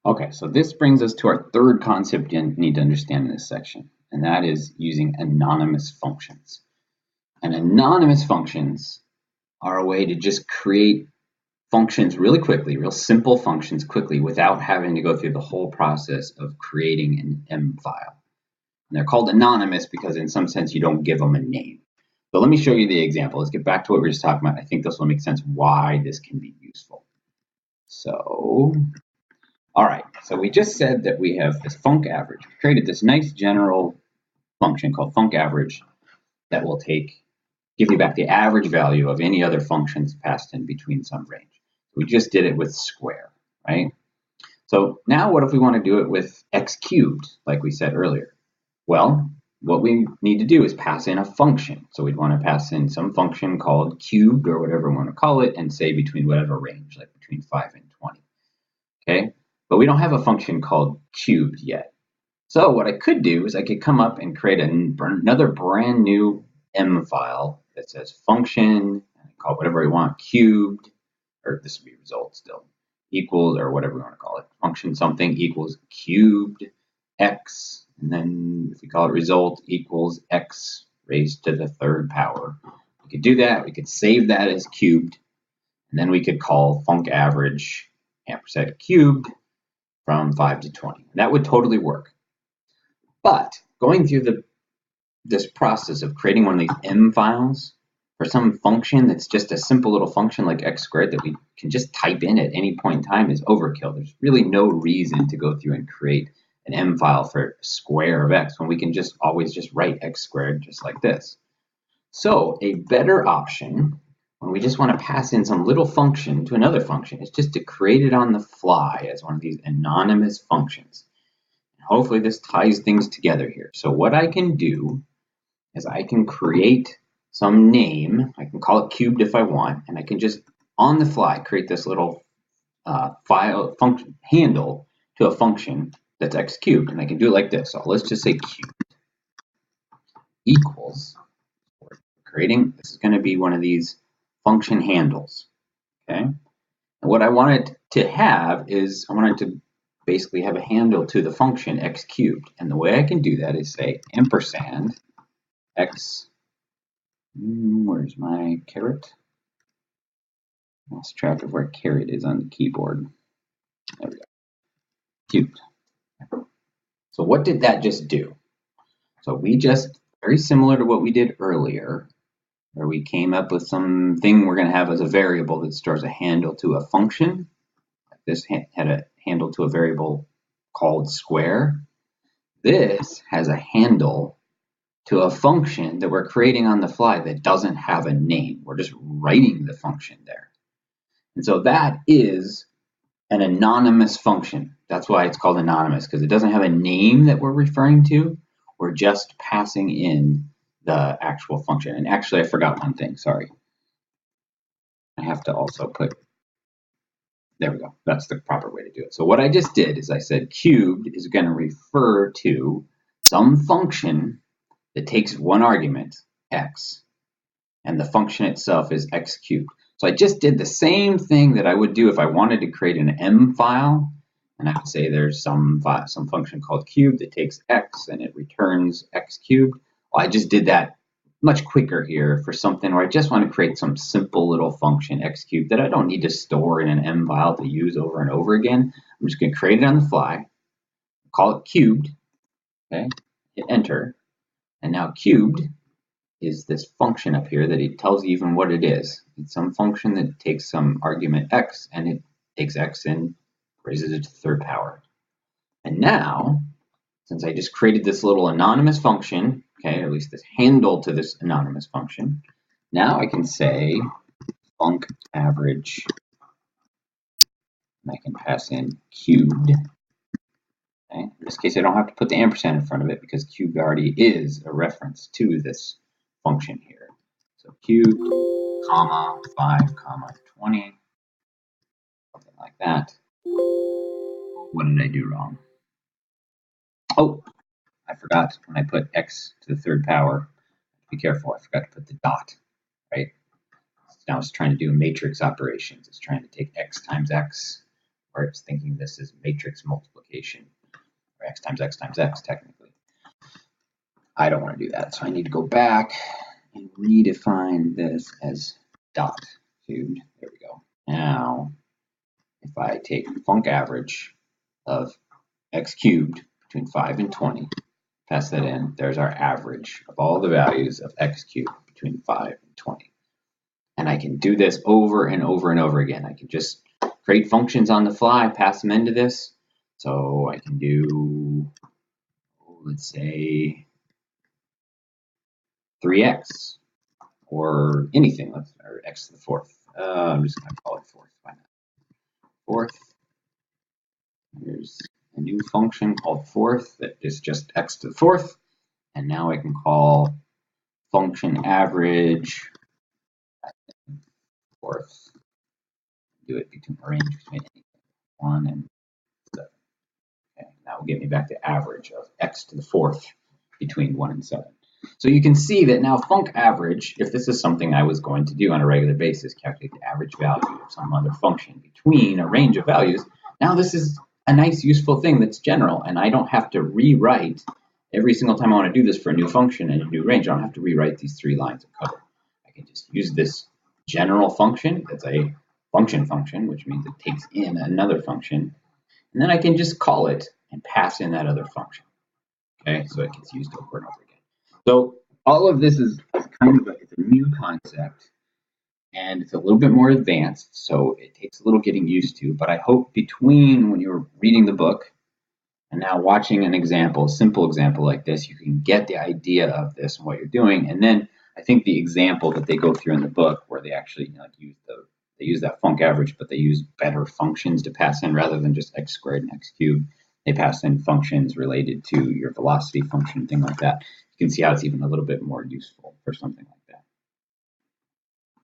Okay, so this brings us to our third concept you need to understand in this section, and that is using anonymous functions. And anonymous functions are a way to just create functions really quickly, real simple functions quickly, without having to go through the whole process of creating an M file. And they're called anonymous because in some sense you don't give them a name. So let me show you the example. Let's get back to what we were just talking about. I think this will make sense why this can be useful. So, all right, so we just said that we have this func average. We created this nice general function called func average that will give you back the average value of any other functions passed in between some range. We just did it with square, right? So now what if we want to do it with x cubed, like we said earlier? Well, what we need to do is pass in a function. So we'd want to pass in some function called cubed or whatever we want to call it and say between whatever range, like between 5 and 20. Okay, but we don't have a function called cubed yet. So what I could do is I could come up and create another brand new M file that says function, and call it whatever we want, cubed, or this would be result still, equals, or whatever we want to call it, function something equals cubed x, and then if we call it result equals x raised to the third power. We could do that, we could save that as cubed, and then we could call func average ampersand cubed from 5 to 20. That would totally work. But going through this process of creating one of these M files for some function that's just a simple little function like x squared that we can just type in at any point in time is overkill. There's really no reason to go through and create an M file for square of x when we can just always just write x squared just like this. So a better option when we just want to pass in some little function to another function is just to create it on the fly as one of these anonymous functions. And hopefully this ties things together here. So what I can do is I can create some name. I can call it cubed if I want, and I can just on the fly create this little file function handle to a function that's x cubed, and I can do it like this. So let's just say cubed equals. This is going to be one of these function handles. Okay. And what I wanted to have is I wanted to basically have a handle to the function x cubed, and the way I can do that is say ampersand x. Where's my caret? Lost track of where caret is on the keyboard. There we go. Cubed. So what did that just do? So we just, very similar to what we did earlier, where we came up with something we're going to have as a variable that stores a handle to a function. This had a handle to a variable called square. This has a handle to a function that we're creating on the fly that doesn't have a name. We're just writing the function there. And so that is an anonymous function. That's why it's called anonymous, because it doesn't have a name that we're referring to. We're just passing in the actual function. And actually, I forgot one thing. Sorry. I have to also put, there we go. That's the proper way to do it. So what I just did is I said cubed is going to refer to some function that takes one argument, x, and the function itself is x cubed. So I just did the same thing that I would do if I wanted to create an M file, and I would say there's some function called cubed that takes x and it returns x cubed. Well, I just did that much quicker here for something where I just want to create some simple little function x cubed that I don't need to store in an M file to use over and over again. I'm just going to create it on the fly, call it cubed, okay, hit enter, and now cubed is this function up here that it tells you even what it is. It's some function that takes some argument x and it takes x and raises it to the third power. And now, since I just created this little anonymous function, okay, or at least this handle to this anonymous function, now I can say func average, and I can pass in cubed. Okay. In this case, I don't have to put the ampersand in front of it because cubed already is a reference to this function here. So cubed, comma, 5, comma, 20, something like that. What did I do wrong? Oh, I forgot when I put x to the third power. Be careful, I forgot to put the dot, right? Now it's trying to do matrix operations. It's trying to take x times x where it's thinking this is matrix multiplication, or x times x times x, technically. I don't want to do that, so I need to go back and redefine this as dot cubed. There we go. Now, if I take func average of x cubed between 5 and 20, pass that in, there's our average of all the values of x cubed between 5 and 20. And I can do this over and over and over again. I can just create functions on the fly, pass them into this. So I can do, let's say, 3x or anything, or x to the fourth. I'm just going to call it fourth. Why not? Fourth. There's a new function called fourth that is just x to the fourth. And now I can call function average fourth. Do it between range between 1 and 7. Okay, that will get me back to average of x to the fourth between 1 and 7. So you can see that now func average, if this is something I was going to do on a regular basis, calculate the average value of some other function between a range of values, now this is a nice useful thing that's general, and I don't have to rewrite every single time I want to do this for a new function and a new range. I don't have to rewrite these 3 lines of code. I can just use this general function that's a function, which means it takes in another function, and then I can just call it and pass in that other function. Okay, so it gets used over and over again. So all of this is kind of it's a new concept, and it's a little bit more advanced, so it takes a little getting used to. But I hope between when you're reading the book and now watching an example, a simple example like this, you can get the idea of this and what you're doing. And then I think the example that they go through in the book, where they actually they use that func average, but they use better functions to pass in rather than just x squared and x cubed. They pass in functions related to your velocity function, thing like that. You can see how it's even a little bit more useful for something